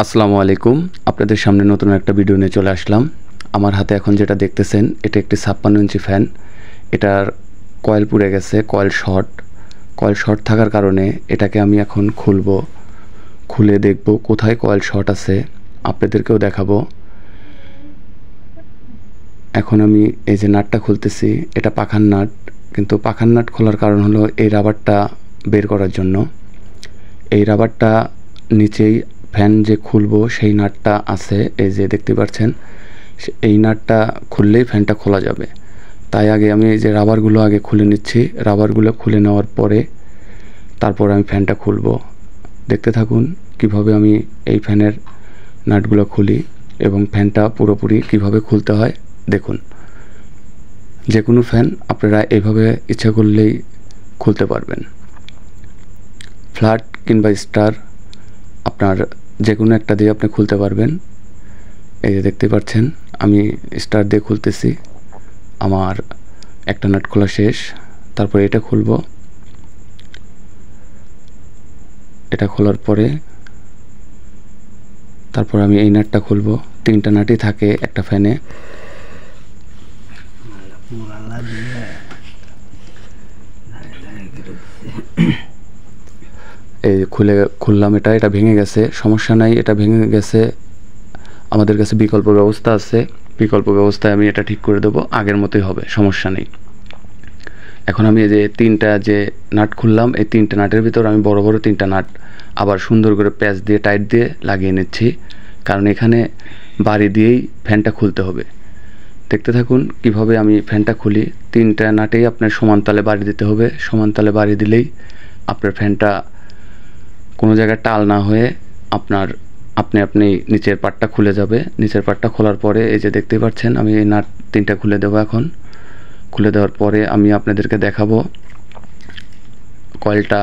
আসসালামু আলাইকুম। আপনাদের সামনে নতুন একটা ভিডিও নিয়ে চলে আসলাম। আমার হাতে এখন যেটা দেখতেছেন এটা একটি 56 ইঞ্চি ফ্যান। এটার কয়েল পুড়ে গেছে, কয়েল শর্ট থাকার কারণে এটাকে আমি এখন খুলে দেখব কোথায় কয়েল শর্ট আছে, আপনাদেরকেও দেখাবো। এখন আমি এই যে নাটটা খুলতেছি, এটা পাখার নাট, কিন্তু পাখার নাট খোলার কারণ হলো এই রাবারটা বের করার জন্য। এই রাবারটা নিচেই ফ্যান যে খুলবো সেই নাটটা আছে, এই যে দেখতে পাচ্ছেন। এই নাটটা খুললেই ফ্যানটা খোলা যাবে। তাই আগে আমি এই যে রাবারগুলো আগে খুলে নিচ্ছি। রাবারগুলো খুলে নেওয়ার পরে তারপর আমি ফ্যানটা খুলবো। দেখতে থাকুন কিভাবে আমি এই ফ্যানের নাটগুলো খুলি এবং ফ্যানটা পুরোপুরি কিভাবে খুলতে হয় দেখুন। যে কোনো ফ্যান আপনারা এইভাবে ইচ্ছা করলেই খুলতে পারবেন। ফ্ল্যাট কিংবা স্টার আপনার যে কোনো একটা দিয়ে আপনি খুলতে পারবেন। এই যে দেখতে পাচ্ছেন আমি স্টার দিয়ে খুলতেছি। আমার একটা নাট খোলা শেষ। তারপর এটা খুলবো। এটা খোলার পরে তারপর আমি এই নাটটা খুলবো। তিনটা নাটই থাকে একটা ফ্যানে। এই খুললাম, এটা ভেঙে গেছে, সমস্যা নাই, এটা ভেঙে গেছে। আমাদের কাছে বিকল্প ব্যবস্থা আছে, বিকল্প ব্যবস্থায় আমি এটা ঠিক করে দেবো, আগের মতোই হবে, সমস্যা নেই। এখন আমি এই যে তিনটা যে নাট খুললাম, এই তিনটা নাটের ভিতর আমি বড় বড় তিনটা নাট আবার সুন্দর করে প্যাচ দিয়ে টাইট দিয়ে লাগিয়ে নিচ্ছি, কারণ এখানে বাড়ি দিয়েই ফ্যানটা খুলতে হবে। দেখতে থাকুন কিভাবে আমি ফ্যানটা খুলি। তিনটা নাটেই আপনার সমান তালে বাড়ি দিতে হবে। সমান তালে বাড়ি দিলেই আপনার ফ্যানটা কোনো জায়গায় টাল না হয়ে আপনি নিচের পাটটা খুলে যাবে। নিচের পাটটা খোলার পরে এই যে দেখতে পাচ্ছেন আমি এই নাট তিনটা খুলে দেবো। এখন খুলে দেওয়ার পরে আমি আপনাদেরকে দেখাবো কয়েলটা